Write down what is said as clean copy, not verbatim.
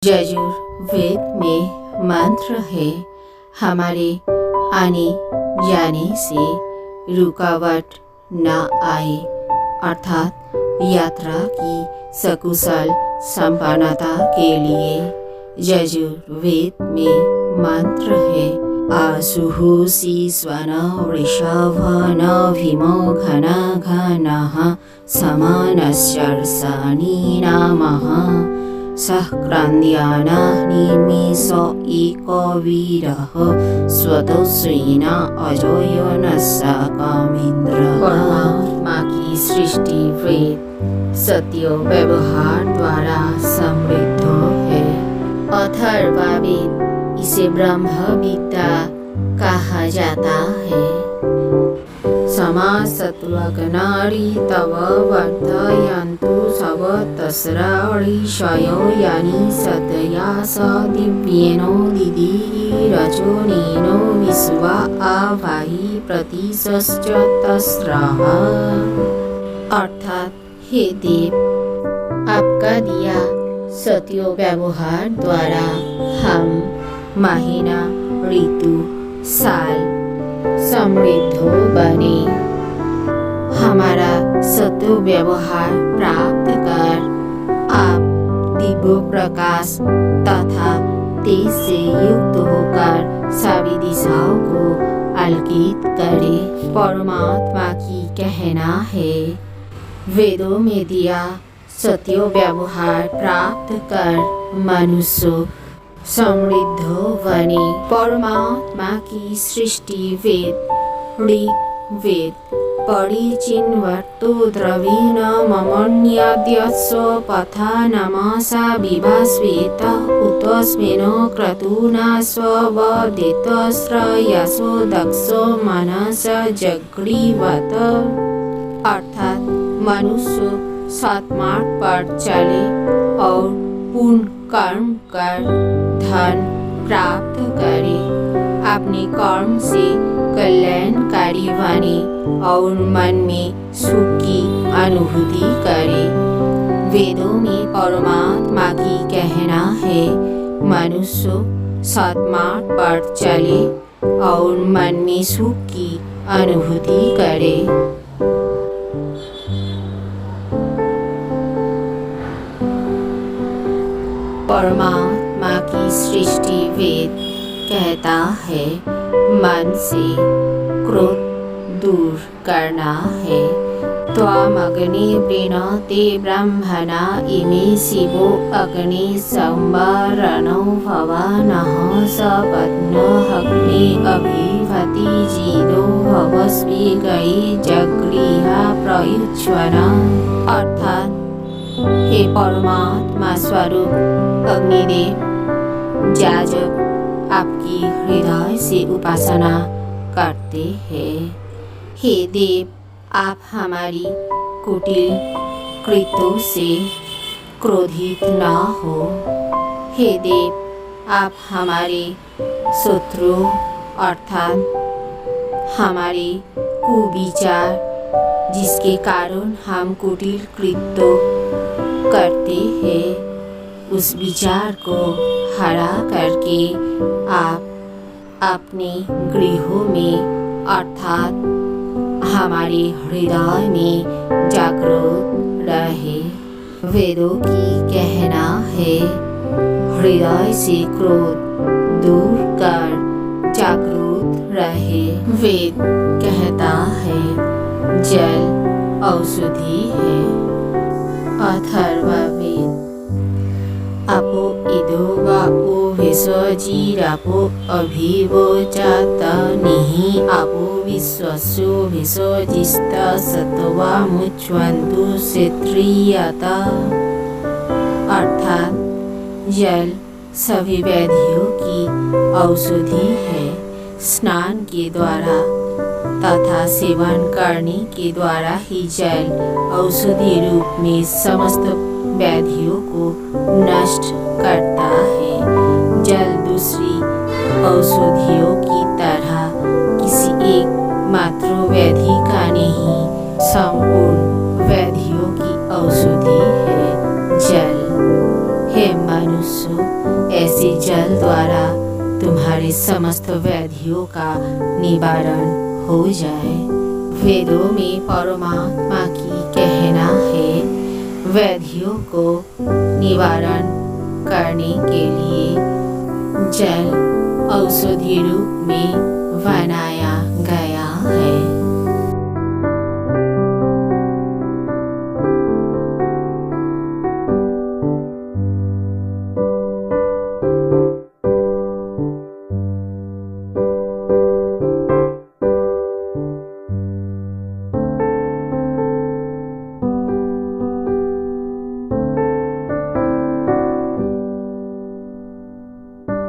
यजुर्वेद में मंत्र है, हमारे आने जाने से रुकावट न आए, अर्थात यात्रा की सकुशल संपन्नता के लिए यजुर्वेद में मंत्र है। आशुहु शीश्वन वृषभन भीमो घन घनः समानश्चर्षणि नमः सहक्रान्द्याना निमिष एकवीरः स्वतस्विन अजयो न कामिन्द्रः। परमात्मा की सृष्टि वेद सत्य व्यवहार द्वारा समृद्ध है। अथर्ववेद इसे ब्रह्म विद्या कहा जाता है। समासत्वगनारी तव वर्धयन्तु सव तस्राणिशयो यानि सदया स दिव्येनो दिदिरचोनेनो विश्वा आवाहि प्रतिशश्च तस्रः। अर्थात हे देव, आपका दिया सत्य व्यवहार द्वारा हम महीना ऋतु साल समृद्ध बने। हमारा सत्य व्यवहार प्राप्त कर आप दिव्य प्रकाश तथा तेज से युक्त होकर सभी दिशाओं को आलोकित करे। परमात्मा की कहना है, वेदों में दिया सत्य व्यवहार प्राप्त कर मनुष्य समृद्ध बने। परमात्मा की सृष्टि वेद ऋग्वेद परिचिन्वतो द्रवीण ममन्यद्यस्व पथा नमसा विभास्वेत उतस्मेन क्रतुना स्ववदेत श्रयसो दक्षो मनस जग्रीवत। अर्थात मनुष्य सत्मार्ग पर चले और पुण्य कर्म कर धन प्राप्त करे, अपने कर्म से कल्याणकारी बने और मन में सुख की अनुभूति करे। वेदों में परमात्मा की कहना है, मनुष्य सत्मार्ग पर चले और मन में सुख की अनुभूति करे। परमात्मा की सृष्टि वेद कहता है, मन से क्रोध दूर करना है। त्वमग्ने वृणते ब्रह्मणा इमे शिवो अग्ने संवरणो भवानः सपत्नः अग्ने अभिभति जीनो भवस्वी गई जगृहा प्रयुज्वन। अर्थात हे परमात्मा स्वरूप अग्निदेव, याजक आपकी हृदय से उपासना करते हैं। हे देव, आप हमारी कुटिल कृत्यों से क्रोधित न हो। हे देव, आप हमारे शत्रु अर्थात हमारे कुविचार जिसके कारण हम कुटिल कृत्य करते हैं, उस विचार को हरा करके आप अपने गृहों में अर्थात हमारे हृदय में जागृत रहे। वेदों की कहना है, हृदय से क्रोध दूर कर जागृत रहे। वेद कहता है, जल औषधि है। अथर्ववेद अपो इदो वा ओ भेषजीरापो अभिवोचात निहि आपो विश्वसु भेषजिस्त सत्वा मुच्यन्तु क्षेत्रियत। अर्थात जल सभी व्याधियों की औषधि है। स्नान के द्वारा तथा सेवन करने के द्वारा ही जल औषधि रूप में समस्त व्याधियों को नष्ट करता है। जल दूसरी औषधियों की तरह किसी एक मात्र व्याधि का नहीं, संपूर्ण व्याधियों की औषधि है जल। हे मनुष्य, ऐसे जल द्वारा तुम्हारे समस्त व्याधियों का निवारण हो जाए। वेदों में परमात्मा की कहना है, व्याधियों को निवारण करने के लिए जल औषधि रूप में बनाया